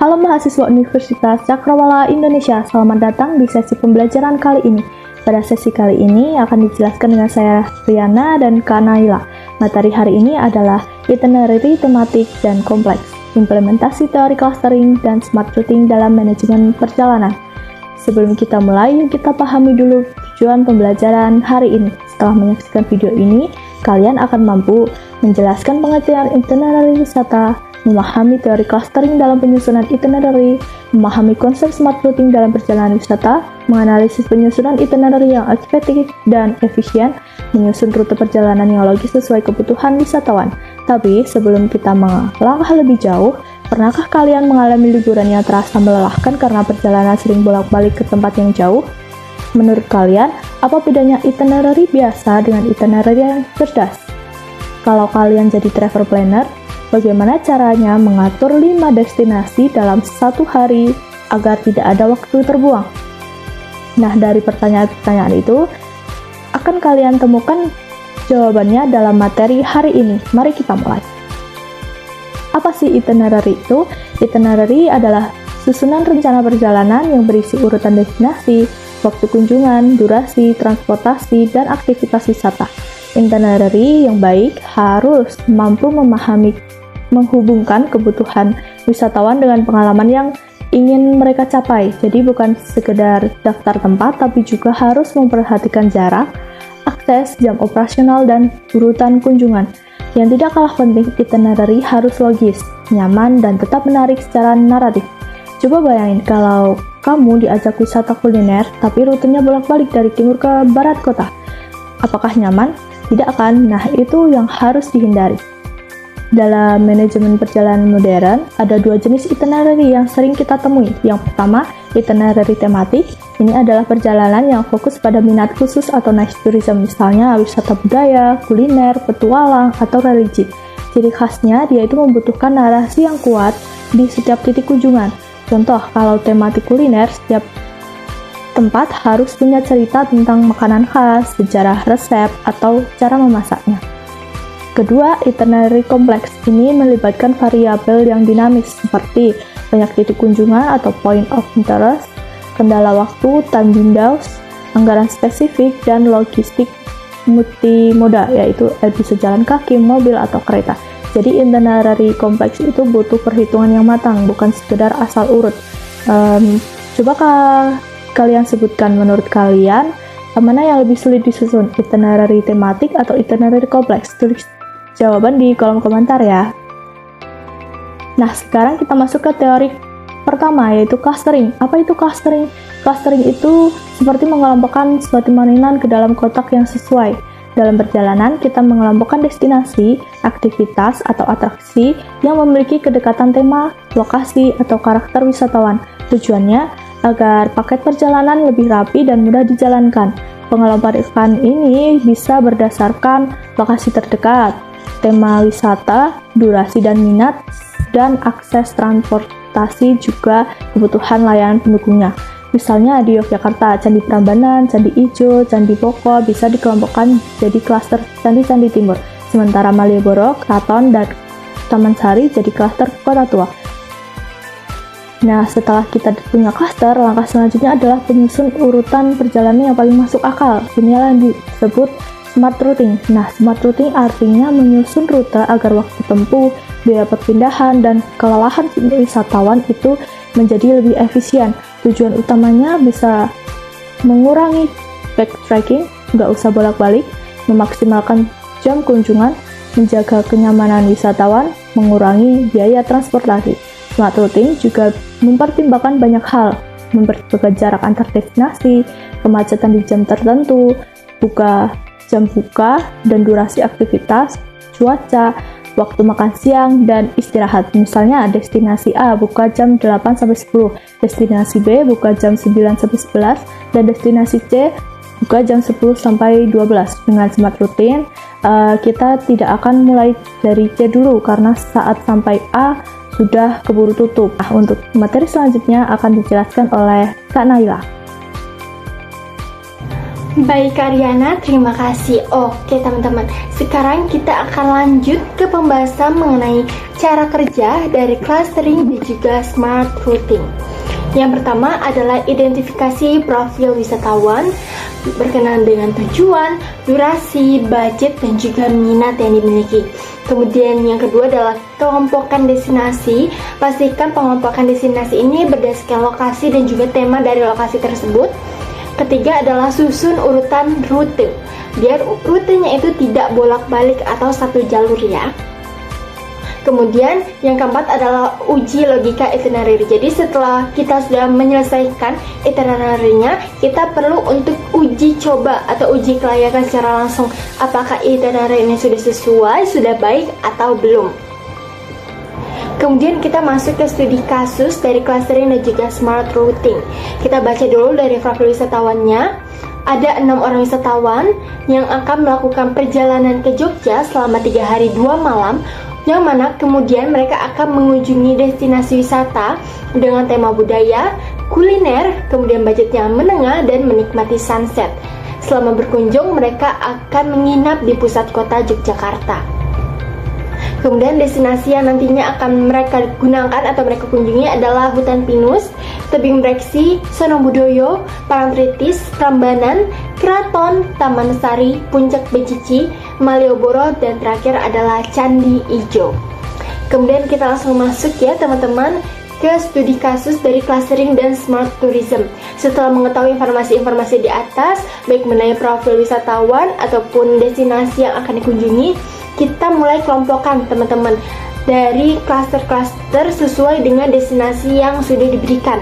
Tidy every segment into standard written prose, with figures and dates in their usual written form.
Halo mahasiswa Universitas Cakrawala Indonesia, selamat datang di sesi pembelajaran kali ini. Pada sesi kali ini akan dijelaskan dengan saya Riana dan Kak Naila. Materi hari ini adalah itinerary tematik dan kompleks, implementasi teori clustering dan smart routing dalam manajemen perjalanan. Sebelum kita mulai, yuk kita pahami dulu tujuan pembelajaran hari ini. Setelah menyaksikan video ini, kalian akan mampu menjelaskan pengertian itinerary wisata, memahami teori clustering dalam penyusunan itinerary, memahami konsep smart routing dalam perjalanan wisata, menganalisis penyusunan itinerary yang efektif dan efisien, menyusun rute perjalanan yang logis sesuai kebutuhan wisatawan. Tapi sebelum kita melangkah lebih jauh, pernahkah kalian mengalami liburan yang terasa melelahkan karena perjalanan sering bolak-balik ke tempat yang jauh? Menurut kalian, apa bedanya itinerary biasa dengan itinerary yang cerdas? Kalau kalian jadi travel planner, bagaimana caranya mengatur 5 destinasi dalam satu hari agar tidak ada waktu terbuang? Nah, dari pertanyaan-pertanyaan itu, akan kalian temukan jawabannya dalam materi hari ini. Mari kita mulai. Apa sih itinerary itu? Itinerary adalah susunan rencana perjalanan yang berisi urutan destinasi, waktu kunjungan, durasi, transportasi, dan aktivitas wisata. Itinerary yang baik harus mampu menghubungkan kebutuhan wisatawan dengan pengalaman yang ingin mereka capai. Jadi bukan sekedar daftar tempat, tapi juga harus memperhatikan jarak, akses, jam operasional, dan urutan kunjungan. Yang tidak kalah penting, itinerary harus logis, nyaman, dan tetap menarik secara naratif. Coba bayangin kalau kamu diajak wisata kuliner, tapi rutenya bolak-balik dari timur ke barat kota. Apakah nyaman? Tidak kan? Nah, itu yang harus dihindari. Dalam manajemen perjalanan modern, ada 2 jenis itinerary yang sering kita temui. Yang pertama, itinerary tematik. Ini adalah perjalanan yang fokus pada minat khusus atau niche tourism, misalnya wisata budaya, kuliner, petualang, atau religi. Ciri khasnya, dia itu membutuhkan narasi yang kuat di setiap titik kunjungan. Contoh, kalau tematik kuliner, setiap tempat harus punya cerita tentang makanan khas, sejarah resep, atau cara memasaknya. Kedua, itinerary kompleks. Ini melibatkan variabel yang dinamis seperti banyak titik kunjungan atau point of interest, kendala waktu, time windows, anggaran spesifik, dan logistik multimoda, yaitu bisa jalan kaki, mobil, atau kereta. Jadi itinerary kompleks itu butuh perhitungan yang matang, bukan sekedar asal urut. Coba kalian sebutkan menurut kalian, mana yang lebih sulit disusun, itinerary tematik atau itinerary kompleks? Tulis jawaban di kolom komentar ya. Nah, sekarang kita masuk ke teori pertama, yaitu clustering. Apa itu clustering? Clustering itu seperti mengelompokkan suatu mainan ke dalam kotak yang sesuai. Dalam perjalanan, kita mengelompokkan destinasi, aktivitas, atau atraksi yang memiliki kedekatan tema, lokasi, atau karakter wisatawan. Tujuannya agar paket perjalanan lebih rapi dan mudah dijalankan. Pengelompokan ini bisa berdasarkan lokasi terdekat, tema wisata, durasi dan minat, dan akses transportasi juga kebutuhan layanan pendukungnya. Misalnya di Yogyakarta, Candi Prambanan, Candi Ijo, Candi Boko bisa dikelompokkan jadi klaster Candi-Candi Timur. Sementara Malioboro, Keraton, dan Taman Sari jadi klaster Kota Tua. Nah, setelah kita punya klaster, langkah selanjutnya adalah penyusun urutan perjalanan yang paling masuk akal. Inilah yang disebut smart routing. Nah, smart routing artinya menyusun rute agar waktu tempuh, biaya perpindahan, dan kelelahan wisatawan itu menjadi lebih efisien. Tujuan utamanya bisa mengurangi backtracking, nggak usah bolak-balik, memaksimalkan jam kunjungan, menjaga kenyamanan wisatawan, mengurangi biaya transportasi. Smart routing juga mempertimbangkan banyak hal, mempertimbangkan jarak antar destinasi, kemacetan di jam tertentu, jam buka, dan durasi aktivitas, cuaca, waktu makan siang, dan istirahat. Misalnya destinasi A buka jam 8-10, destinasi B buka jam 9-11, dan destinasi C buka jam 10-12. Dengan smart routing, kita tidak akan mulai dari C dulu karena saat sampai A sudah keburu tutup. Nah, untuk materi selanjutnya akan dijelaskan oleh Kak Naila. Baik Kak Riana, terima kasih. Oke teman-teman, sekarang kita akan lanjut ke pembahasan mengenai cara kerja dari clustering dan juga smart routing. Yang pertama adalah identifikasi profil wisatawan berkenaan dengan tujuan, durasi, budget, dan juga minat yang dimiliki. Kemudian yang kedua adalah kelompokan destinasi. Pastikan pengelompokan destinasi ini berdasarkan lokasi dan juga tema dari lokasi tersebut. Ketiga adalah susun urutan rute, biar rutenya itu tidak bolak-balik atau satu jalur ya. Kemudian yang keempat adalah uji logika itinerary. Jadi setelah kita sudah menyelesaikan itinerary-nya, kita perlu untuk uji coba atau uji kelayakan secara langsung. Apakah itinerary ini sudah sesuai, sudah baik atau belum. Kemudian kita masuk ke studi kasus dari clustering dan juga smart routing. Kita baca dulu dari profil wisatawannya. Ada 6 orang wisatawan yang akan melakukan perjalanan ke Jogja selama 3 hari 2 malam, yang mana kemudian mereka akan mengunjungi destinasi wisata dengan tema budaya, kuliner, kemudian budget yang menengah dan menikmati sunset. Selama berkunjung, mereka akan menginap di pusat kota Yogyakarta. Kemudian destinasi yang nantinya akan mereka gunakan atau mereka kunjungi adalah Hutan Pinus, Tebing Breksi, Sonobudoyo, Parangtritis, Prambanan, Keraton, Taman Sari, Puncak Becici, Malioboro, dan terakhir adalah Candi Ijo. Kemudian kita langsung masuk ya teman-teman ke studi kasus dari clustering dan smart tourism. Setelah mengetahui informasi-informasi di atas, baik mengenai profil wisatawan ataupun destinasi yang akan dikunjungi, kita mulai kelompokkan teman-teman dari cluster-cluster sesuai dengan destinasi yang sudah diberikan.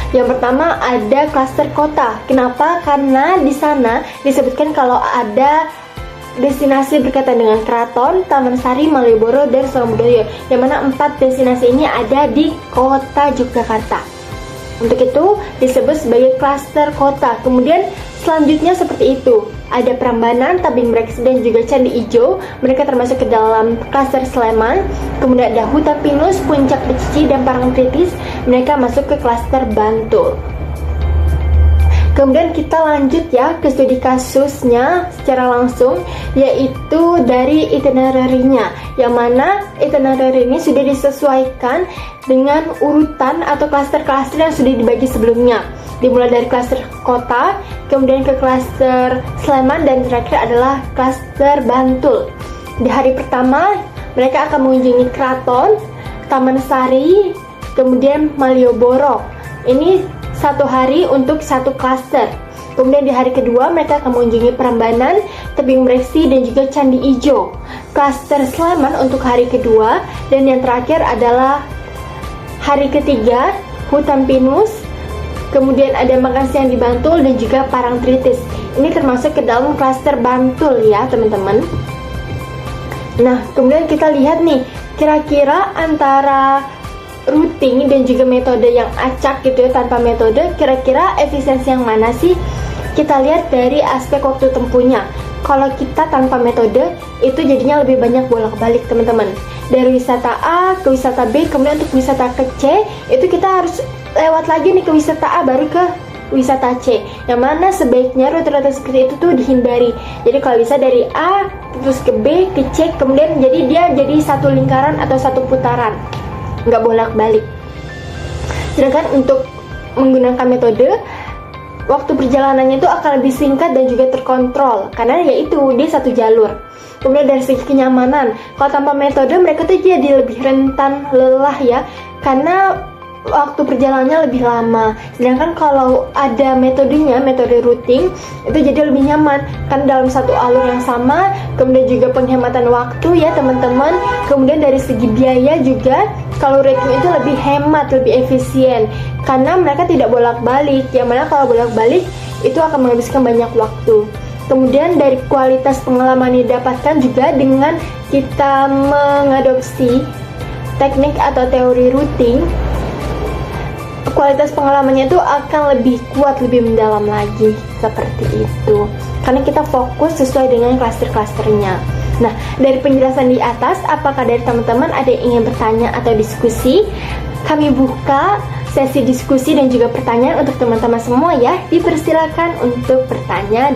Yang pertama ada cluster kota. Kenapa? Karena di sana disebutkan kalau ada destinasi berkaitan dengan Keraton, Taman Sari, Malioboro, dan Sonobudoyo, yang mana 4 destinasi ini ada di kota Yogyakarta. Untuk itu disebut sebagai cluster kota. Kemudian selanjutnya seperti itu, ada Prambanan, Tebing Breksi, dan juga Candi Ijo. Mereka termasuk ke dalam cluster Sleman. Kemudian ada Hutan Pinus, Puncak Becici, dan Parangtritis. Mereka masuk ke cluster Bantul. Kemudian kita lanjut ya ke studi kasusnya secara langsung, yaitu dari itinerary-nya, yang mana itinerary ini sudah disesuaikan dengan urutan atau klaster-klaster yang sudah dibagi sebelumnya. Dimulai dari klaster kota, kemudian ke klaster Sleman, dan terakhir adalah klaster Bantul. Di hari pertama, mereka akan mengunjungi Keraton, Taman Sari, kemudian Malioboro. Ini 1 hari untuk 1 klaster. Kemudian di hari kedua mereka akan mengunjungi Prambanan, Tebing Breksi, dan juga Candi Ijo. Klaster Sleman untuk hari kedua, dan yang terakhir adalah hari ketiga Hutan Pinus, kemudian ada makan siang di Bantul, dan juga Parangtritis. Ini termasuk ke dalam klaster Bantul ya teman-teman. Nah, kemudian kita lihat nih, kira-kira antara routing dan juga metode yang acak gitu ya, tanpa metode, kira-kira efisiensi yang mana sih? Kita lihat dari aspek waktu tempuhnya. Kalau kita tanpa metode, itu jadinya lebih banyak bolak-balik teman-teman. Dari wisata A ke wisata B, kemudian untuk wisata ke C, itu kita harus lewat lagi nih ke wisata A baru ke wisata C. Yang mana sebaiknya rute-rute seperti itu tuh dihindari. Jadi kalau bisa dari A terus ke B ke C, kemudian dia jadi satu lingkaran atau satu putaran, nggak bolak-balik. Sedangkan untuk menggunakan metode, waktu perjalanannya itu akan lebih singkat dan juga terkontrol, karena yaitu dia satu jalur. Kemudian dari segi kenyamanan, kalau tanpa metode mereka tuh jadi lebih rentan lelah ya, karena waktu perjalanannya lebih lama. Sedangkan kalau ada metodenya, metode routing, itu jadi lebih nyaman kan dalam satu alur yang sama. Kemudian juga penghematan waktu ya teman-teman. Kemudian dari segi biaya juga, kalau routing itu lebih hemat, lebih efisien karena mereka tidak bolak-balik. Yang mana kalau bolak-balik itu akan menghabiskan banyak waktu. Kemudian dari kualitas pengalaman yang didapatkan juga dengan kita mengadopsi teknik atau teori routing, kualitas pengalamannya itu akan lebih kuat, lebih mendalam lagi, seperti itu. Karena kita fokus sesuai dengan klaster-klasternya. Nah, dari penjelasan di atas, apakah dari teman-teman ada yang ingin bertanya atau diskusi? Kami buka sesi diskusi dan juga pertanyaan untuk teman-teman semua ya. Dipersilakan untuk bertanya.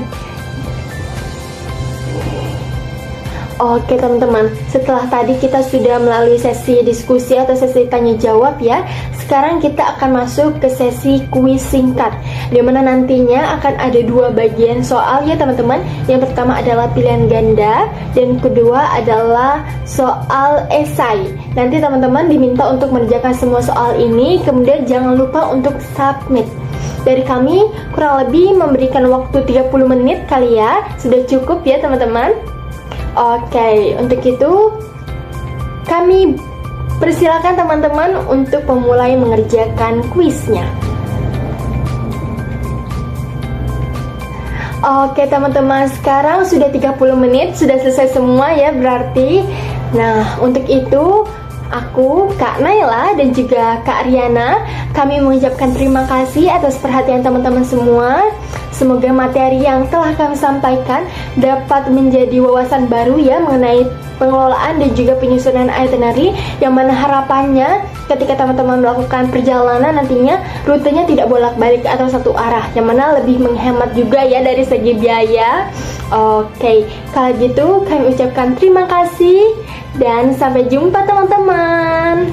Oke teman-teman, setelah tadi kita sudah melalui sesi diskusi atau sesi tanya jawab ya. Sekarang kita akan masuk ke sesi kuis singkat, di mana nantinya akan ada 2 bagian soal ya teman-teman. Yang pertama adalah pilihan ganda dan kedua adalah soal esai. Nanti teman-teman diminta untuk mengerjakan semua soal ini, kemudian jangan lupa untuk submit. Dari kami kurang lebih memberikan waktu 30 menit kali ya. Sudah cukup ya teman-teman. Oke, untuk itu kami persilakan teman-teman untuk memulai mengerjakan kuisnya. Oke teman-teman, sekarang sudah 30 menit, sudah selesai semua ya berarti. Nah, untuk itu aku, Kak Naila dan juga Kak Riana, kami mengucapkan terima kasih atas perhatian teman-teman semua. Semoga materi yang telah kami sampaikan dapat menjadi wawasan baru ya mengenai pengelolaan dan juga penyusunan itinerary, yang mana harapannya ketika teman-teman melakukan perjalanan nantinya rutenya tidak bolak-balik atau satu arah, yang mana lebih menghemat juga ya dari segi biaya. Oke, kalau gitu kami ucapkan terima kasih dan sampai jumpa teman-teman.